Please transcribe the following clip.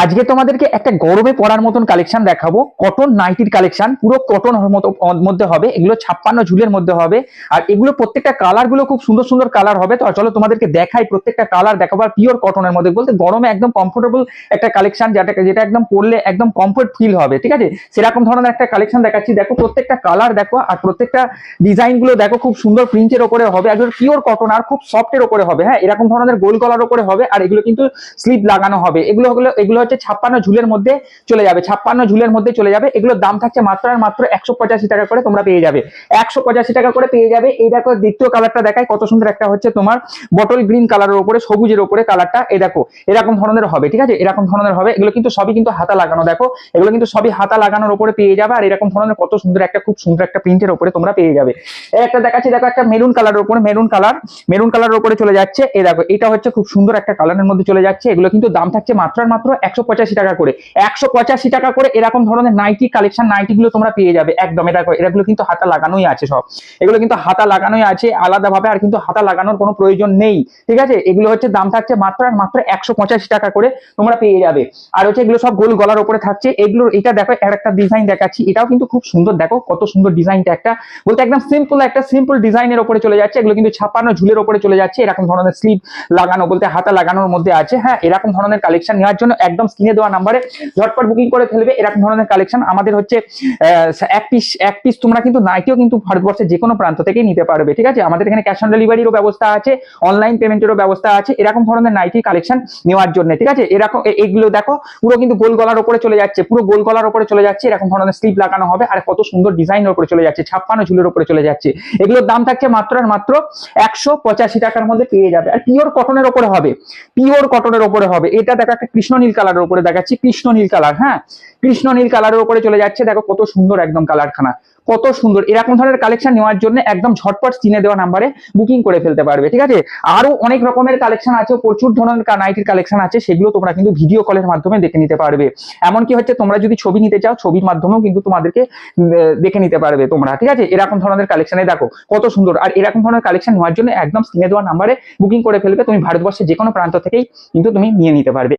আজকে তোমাদেরকে একটা গরমে পড়ার মতন কালেকশন দেখাবো, কটন নাইটির কালেকশন, পুরো কটন মধ্যে হবে, এগুলো 56 ঝুলের মধ্যে হবে। আর এগুলো প্রত্যেকটা কালার গুলো খুব সুন্দর সুন্দর কালার হবে। তো চলো তোমাদেরকে দেখাই, প্রত্যেকটা কালার দেখাবো। আর পিওর কটনের মধ্যে বলতে গরমে একদম কমফোর্টেবল একটা কালেকশন, যেটা একদম পরলে একদম কমফোর্ট ফিল হবে, ঠিক আছে? সেরকম ধরনের একটা কালেকশন দেখাচ্ছি। দেখো প্রত্যেকটা কালার দেখো, আর প্রত্যেকটা ডিজাইন গুলো দেখো, খুব সুন্দর প্রিন্টের ওপরে হবে, একদম পিওর কটন আর খুব সফটের ওপরে হবে। হ্যাঁ, এরকম ধরনের গোল গলার ওপরে হবে। আর এগুলো কিন্তু স্লিপ লাগানো হবে। এগুলো হচ্ছে 56 ঝুলের মধ্যে চলে যাবে, 56 ঝুলের মধ্যে চলে যাবে। এগুলোর দাম থাকছে মাত্র আর মাত্র 185 টাকা করে তোমরা পেয়ে যাবে, 185 টাকা করে পেয়ে যাবে। এই দেখো দ্বিতীয় কালারটা দেখাই, কত সুন্দর একটা হচ্ছে তোমার বটল গ্রিন কালারের উপরে সবুজের উপরে কালারটা। এই দেখো এরকম ধরনের হবে, ঠিক আছে? এরকম ধরনের হবে। এগুলো কিন্তু সবই কিন্তু হাতা লাগানো, দেখো এগুলো কিন্তু সবই হাতা লাগানোর উপরে পেয়ে যাবে। আর এরকম ধরনের কত সুন্দর একটা, খুব সুন্দর একটা প্রিন্টের উপরে তোমরা পেয়ে যাবে। একটা দেখাচ্ছি, দেখো একটা মেরুন কালারের উপরে, মেরুন কালারের উপরে চলে যাচ্ছে। এই দেখো এটা হচ্ছে খুব সুন্দর একটা কালারের মধ্যে চলে যাচ্ছে। এগুলো কিন্তু দাম থাকছে মাত্র আর মাত্র 185 টাকা করে, 185 টাকা করে। এরকম ধরনের নাইটি কালেকশন, নাইটি গুলো তোমরা পেয়ে যাবে একদম। এগুলো কিন্তু হাতা লাগানোই আছে সব, এগুলো কিন্তু হাতা লাগানোই আছে আলাদাভাবে, আর কিন্তু হাতা লাগানোর কোনো প্রয়োজন নেই, ঠিক আছে? এগুলো হচ্ছে দাম থাকছে মাত্র আর মাত্র 185 টাকা করে তোমরা পেয়ে যাবে। আর হচ্ছে এগুলো সব গোল গলার উপরে থাকছে। এগুলো এটা দেখো, একটা ডিজাইন দেখাচ্ছি, এটাও কিন্তু খুব সুন্দর। দেখো কত সুন্দর ডিজাইনটা, একটা বলতে একদম সিম্পল, একটা সিম্পল ডিজাইনের উপরে চলে যাচ্ছে। এগুলো কিন্তু 56 ঝুলের উপরে চলে যাচ্ছে। এরকম ধরনের স্লিপ লাগানো, বলতে হাতা লাগানোর মধ্যে আছে। হ্যাঁ, এরকম ধরনের কালেকশন নেওয়ার জন্য একদম স্ক্রিনে দেওয়া নাম্বারে ঝটপট বুকিং করে ফেলবে। এরকম ধরনের কালেকশন আমাদের হচ্ছে এক পিস তোমরা কিন্তু নাইটিও কিন্তু ভারতবর্ষের যে কোনো প্রান্ত থেকেই নিতে পারবে, ঠিক আছে? আমাদের এখানে ক্যাশ অন ডেলিভারিরও ব্যবস্থা আছে, অনলাইন পেমেন্টেরও ব্যবস্থা আছে এরকম ধরনের নাইটি কালেকশন নেওয়ার জন্য, ঠিক আছে? এরকম এগুলো দেখো পুরো কিন্তু গোল গলার উপরে চলে যাচ্ছে, পুরো গোল গলার উপরে চলে যাচ্ছে। এরকম ধরনের স্লিপ লাগানো হবে, আর কত সুন্দর ডিজাইনের উপরে চলে যাচ্ছে, 56 ঝুলের উপরে চলে যাচ্ছে। এগুলোর দাম থাকছে মাত্র আর মাত্র 185 টাকার মধ্যে পেয়ে যাবে। আর পিওর কটনের উপরে হবে, পিওর কটনের উপরে হবে। এটা দেখো একটা কৃষ্ণ নীল কালারের উপরে দেখাচ্ছি, কৃষ্ণ নীল কালার। হ্যাঁ, কৃষ্ণ নীল কালারের উপরে চলে যাচ্ছে। দেখো কত সুন্দর একদম কালারখানা, কত সুন্দর। এরকম ধরনের কালেকশন নেওয়ার জন্য একদম ঝটপট স্ক্রিনে দেওয়া নাম্বারে বুকিং করে ফেলতে পারবে, ঠিক আছে? আরো অনেক রকমের কালেকশন আছে, প্রচুর ধরনের নাইটির কালেকশন আছে, সেগুলো তোমরা কিন্তু ভিডিও কলের মাধ্যমে দেখে নিতে পারবে। এমনকি হচ্ছে তোমরা যদি ছবি নিতে চাও, ছবির মাধ্যমেও কিন্তু তোমাদেরকে দেখে নিতে পারবে তোমরা, ঠিক আছে? এরকম ধরনের কালেকশনে দেখো কত সুন্দর। আর এরকম ধরনের কালেকশন নেওয়ার জন্য একদম স্ক্রিনে দেওয়া নাম্বারে বুকিং করে ফেলবে। তুমি ভারতবর্ষের যে কোনো প্রান্ত থেকেই কিন্তু তুমি নিয়ে নিতে পারবে।